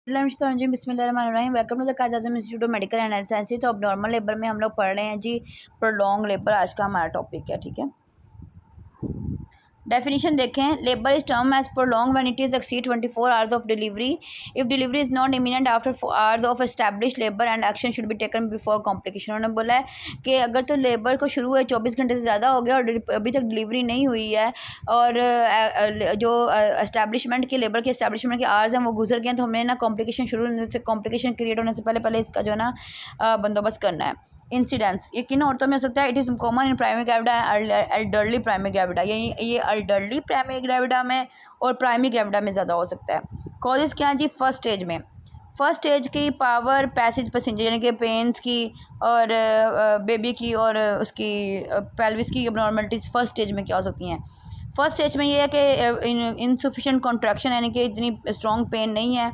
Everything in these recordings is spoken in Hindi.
जी बिस्मिल्लाहिर्रहमानिर्रहीम। Welcome to the Quaid Azam institute of medical and health sciences. तो अब नॉर्मल लेबर में हम लोग पढ़ रहे हैं जी प्रोलॉन्ग लेबर। आज का हमारा टॉपिक है, ठीक है। डेफिनेशन देखें, labour is term as prolong when it is exceed 24 hours of delivery. If delivery is not imminent after 4 hours of established labour and action should be taken before complication. उन्होंने बोला है कि अगर तो लेबर को शुरू हुए 24 घंटे से ज़्यादा हो गया और अभी तक डिलीवरी नहीं हुई है और जो एस्टैब्लिशमेंट के लेबर के एस्टैब्लिशमेंट के आवर्स हैं वो गुजर गए, तो हमें ना कॉम्प्लिकेशन शुरू होने से कॉम्प्लिकेशन क्रिएट होने से पहले इसका जो है ना बंदोबस्त करना है। इंसिडेंट्स ये किन औरतों में हो सकता है? It is common in primary gravida and elderly primary gravida. ये एल्डरली प्राइमरी ग्रेविडा में और प्राइमरी ग्रेविडा में ज़्यादा हो सकता है। कॉजेज़ क्या हैं जी? फर्स्ट स्टेज में, फर्स्ट स्टेज की पावर पैसेज पैसेंजर यानी कि पेन्स की और बेबी की और उसकी पेल्विस की एबनॉर्मलिटीज़ फर्स्ट स्टेज में क्या हो सकती हैं? फर्स्ट स्टेज में ये है कि इनसफिशेंट कॉन्ट्रैक्शन यानी कि इतनी स्ट्रॉन्ग पेन नहीं है।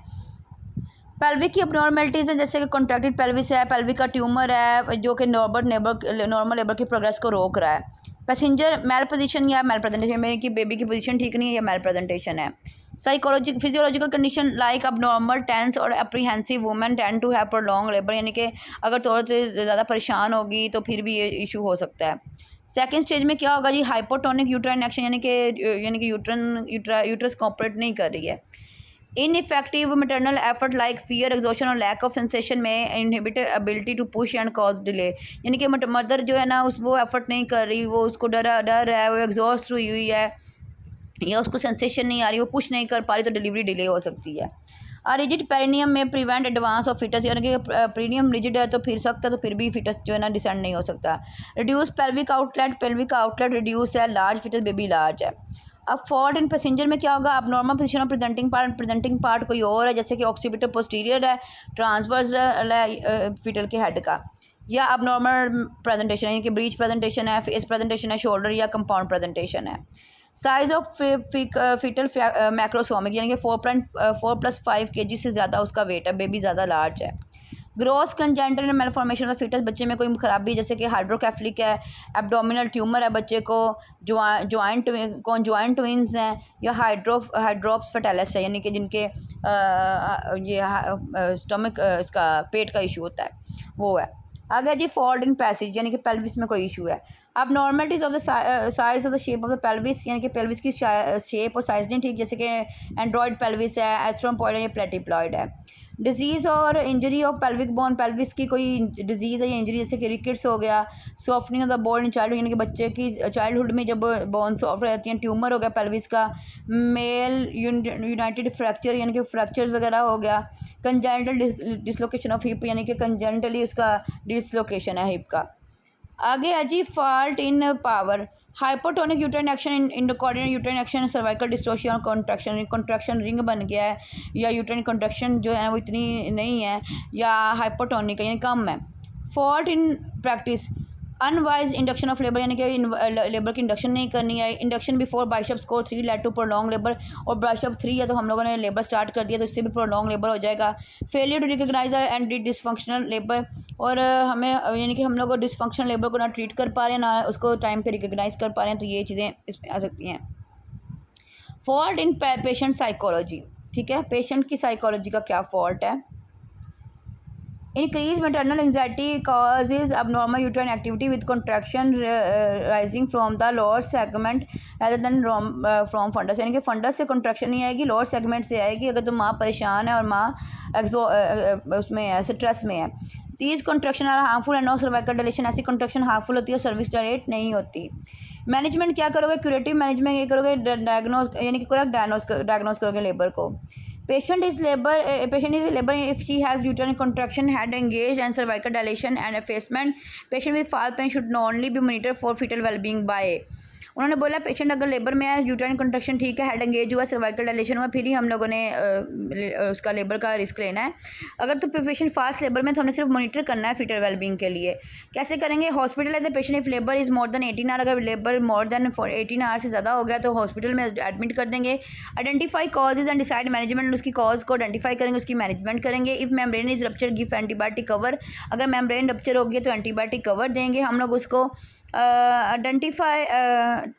पेल्विक की अबनॉर्मलिटीज़ हैं जैसे कि कॉन्ट्रैक्टेड पेल्विस है, पेल्विक का ट्यूमर है जो कि नॉर्मल लेबर की प्रोग्रेस को रोक रहा है। पैसेंजर मेल पोजीशन या मेल प्रेजेंटेशन में कि बेबी की पोजीशन ठीक नहीं है या मेल प्रेजेंटेशन है। फिजियोलॉजिकल कंडीशन लाइक अब नॉर्मल टेंस और apprehensive women tend to have prolong labour, यानी कि अगर थोड़ा से ज़्यादा परेशान होगी तो फिर भी ये इशू हो सकता है। सेकेंड स्टेज में क्या होगा जी? हाइपोटोनिक यूट्राइन एक्शन यानी कि यूट्रस कॉपरेट नहीं कर रही है। Ineffective maternal effort like fear exhaustion और लैक ऑफ सेंसेशन में inhibit ability to push and cause delay, यानी कि मदर जो है ना वो एफर्ट नहीं कर रही, वो उसको डर है, वो एग्जॉस्ट हुई है या उसको सेंसेशन नहीं आ रही, वो पुश नहीं कर पा रही, तो डिलीवरी डिले हो सकती है। रिजिड पेरिनियम में प्रिवेंट एडवांस ऑफ फिटस, यानी कि पेरिनियम रिजिड है तो फिर सकता है तो फिर भी फिटस जो है ना डिसेंड नहीं हो सकता। रिड्यूस पेल्विक आउटलेट रिड्यूस है, लार्ज फिटस बेबी लार्ज है। अब फॉल्ट इन पैसेंजर में क्या होगा? अब normal position of presenting part कोई और है, जैसे कि ऑक्सीपिटल पोस्टीरियर है, ट्रांसवर्स फिटल के हेड का, या अब नॉर्मल प्रेजेंटेशन यानी कि ब्रीच प्रेजेंटेशन है, फेस प्रेजेंटेशन है, शोल्डर या कंपाउंड प्रेजेंटेशन है। साइज ऑफ फीटल मैक्रोसोमिक यानी कि 4+5 kg से ज़्यादा उसका वेट है, बेबी ज़्यादा लार्ज है। Gross congenital malformation of fetus, बच्चे में कोई खराबी जैसे कि हाइड्रोकेफलिक है, एब्डोमिनल ट्यूमर है बच्चे को, जॉइंट ट्विंस हैं, या हाइड्रोप्स फेटालिस है यानी कि जिनके ये स्टमक इसका पेट का इशू होता है वो है। आगे जी फॉल्ट इन पैसेज यानी कि पेल्विस में कोई इशू है। अब normalities of the size of the shape of the pelvis यानी कि पेल्विस की शेप और साइज नहीं ठीक, जैसे कि एंड्रॉयड पेल्विस है, एस्ट्रोम्पॉइड है या प्लेटिप्लॉइड है। डिजीज़ और injury of pelvic bone, pelvis की कोई डिजीज़ है या इंजरी जैसे कि रिकेट्स हो गया, softening of the bone in childhood यानी कि बच्चे की चाइल्डहुड में जब बोन सॉफ्ट रहती हैं, ट्यूमर हो गया पेल्विस का, मेल यूनाइटेड फ्रैक्चर यानी कि फ्रैक्चर्स वगैरह हो गया, कंजेनिटल डिसलोकेशन ऑफ हिप यानी कि कंजेनिटली उसका डिसलोकेशन है हिप का। आगे है जी fault in power, hypotonic uterine action, incoordinate uterine action, cervical distortion और कॉन्ट्रैक्शन रिंग बन गया है, या यूट्राइन कॉन्ट्रैक्शन जो है वो इतनी नहीं है, या हाइपोटोनिक यानी कम है। Fault in practice, unwise induction of labour यानी कि लेबर की इंडक्शन नहीं करनी है। Induction before Bishop score 3 led to prolong labour, और बाइशप 3 है तो हम लोगों ने लेबर स्टार्ट कर दिया तो इससे भी प्रोलॉन्ग लेबर हो जाएगा। Failure to recognise and dysfunctional labour, और हमें यानी कि हम लोग डिसफंक्शनल लेबर को ना ट्रीट कर पा रहे हैं ना उसको टाइम पे रिकग्नाइज कर पा रहे हैं, तो ये चीज़ें इसमें आ सकती हैं। फॉल्ट इन पेशेंट साइकोलॉजी, ठीक है, पेशेंट की साइकोलॉजी का क्या फॉल्ट है? Increased maternal anxiety causes abnormal uterine activity with contraction rising from the lower segment rather than from fundus, यानी कि फंडस से contraction नहीं आएगी, लोअर सेगमेंट से आएगी अगर तो माँ परेशान है और माँ उसमें है, स्ट्रेस में है। These contraction are harmful and no cervical dilation, ऐसी contraction harmful होती है, सर्विक्स डायलेट नहीं होती। मैनेजमेंट क्या करोगे? क्यूरेटिव मैनेजमेंट ये करोगे, डायग्नोज यानी कि करेक्ट डायग्नोज करोगे लेबर को। Patient is labor if she has uterine contraction, head engaged and cervical dilation and effacement. Patient with fall pain should not only be monitored for fetal well-being by, उन्होंने बोला पेशेंट अगर लेबर में है, यूट्राइन कंट्रैक्शन ठीक है, हेड एंगेज हुआ, सर्वाइकल डायलेशन हुआ, फिर ही हम लोगों ने उसका लेबर का रिस्क लेना है। अगर तो पेशेंट फास्ट लेबर में तो हमने सिर्फ मॉनिटर करना है फीटल वेलबींग के लिए। कैसे करेंगे? Hospitalise the patient if labour is more than 18 hour, अगर लेबर मोर देन 18 आवर से ज़्यादा हो गया तो हॉस्पिटल में एडमिट कर देंगे। Identify causes and decide management, उसकी कॉज को आइडेंटिफाई करेंगे, उसकी मैनेजमेंट करेंगे। If membrane is rupture give antibiotic cover, अगर मेम्ब्रेन रप्चर हो गया तो एंटीबायोटिक कवर देंगे हम लोग उसको। आइडेंटिफाई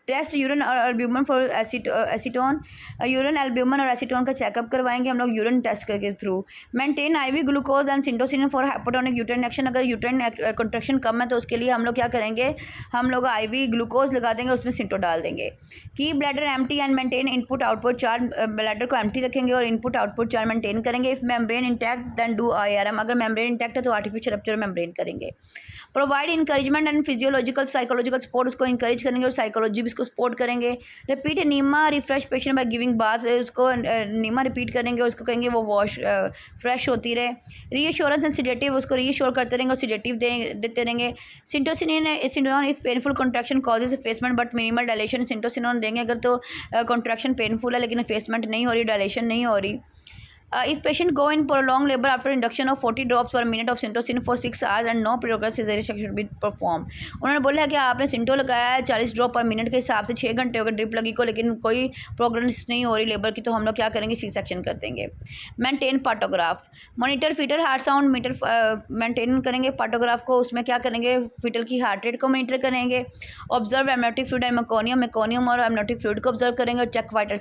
टेस्ट यूरिन और albumin for acetone, urine albumin और एसीटोन का चेकअप करवाएंगे हम लोग यूरिन टेस्ट के through. Maintain IV glucose and syntocinon for hypotonic uterine action, अगर यूट्राइन कंट्रैक्शन कम है तो उसके लिए हम लोग क्या करेंगे, हम लोग आईवी ग्लूकोज लगा देंगे, उसमें सिंटो डाल देंगे। की bladder empty and maintain input output charge, bladder को एम्प्टी रखेंगे और इनपुट आउटपुट चार्ज मेंटेन करेंगे। If membrane intact then do IRM, अगर मेम्ब्रेन इंटैक्ट है तो आर्टिफिशियल रप्चर मेम्ब्रेन करेंगे। Provide encouragement and physiological psychological support, उसको इंकरेज करेंगे और साइकोलॉजी भी उसको सपोर्ट करेंगे। Repeat enema refresh patient by giving bath, उसको नीमा रिपीट करेंगे, उसको कहेंगे वो वॉश फ्रेश होती रहे। रीअश्योरेंस एंड सिडेटिव, उसको रीअश्योर करते रहेंगे और सिडेटिव देते रहेंगे। Syntocinon if painful contraction causes effacement but minimal dilation, syntocinon देंगे अगर तो कॉन्ट्रैक्शन पेनफुल है लेकिन एफेसमेंट नहीं हो रही, डायलेशन नहीं हो रही। If patient go in prolonged labor after induction of 40 drops per minute of Syntocin for 6 hours and no progress cesarean should be performed, उन्होंने बोला है कि आपने सिंटो लगाया है 40 ड्रॉप पर मिनट के हिसाब से 6 घंटे हो गए ड्रिप लगी को, लेकिन कोई प्रोग्रेस नहीं हो रही लेबर की, तो हम लोग क्या करेंगे, सी सेक्शन कर देंगे। Maintain partograph, monitor fetal heart sound meter maintain करेंगे पार्टोग्राफ को, उसमें क्या करेंगे, फीटल की हार्ट रेट को मॉनिटर करेंगे। Observe amniotic fluid and meconium और एमनोटिक फ्लूइड को ऑब्जर्व करेंगे और चेक वाइटल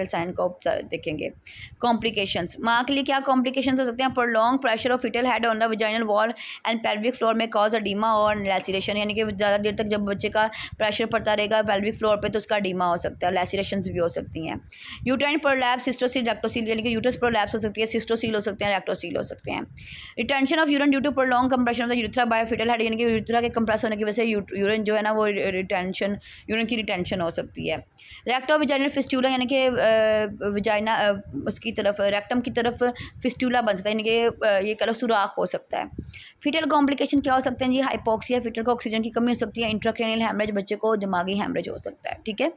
साइन को देखेंगे। कॉम्प्लिकेशंस, माँ के लिए क्या कॉम्प्लिकेशंस हो सकते हैं, prolong pressure of fetal head on the vaginal wall and pelvic floor में कॉज अडीमा और लैसिरेशन, यानी कि ज़्यादा देर तक जब बच्चे का प्रेशर पड़ता रहेगा पेल्विक फ्लोर पे तो उसका अडीमा हो सकता है, लैसिरेशंस भी हो सकती हैं। यूट्राइन प्रोलैप्स, सिस्टोसील, रेक्टोसील, यानी कि यूट्रस प्रोलैप्स हो सकती है, सिस्टोसील हो सकते हैं, रेक्टोसील हो सकते हैं। Retention of urine due to prolong compression of the urethra by fetal head, यानी कि यूरेथ्रा के कंप्रेस होने की वजह से यूरिन जो है ना वो यूरिन की रिटेंशन हो सकती है। रेक्टो विजाइनल फिस्टूला, यानी कि विजाइना उसकी तरफ रेक्टम की तरफ फिस्टूला बन सकता है, यानी कि ये कह लो सुराख हो सकता है। फीटल कॉम्प्लिकेशन क्या हो सकते हैं जी, हाइपोक्सिया, फीटल को ऑक्सीजन की कमी हो सकती है, इंट्राक्रैनियल हैमरेज, बच्चे को दिमागी हैमरेज हो सकता है। ठीक है।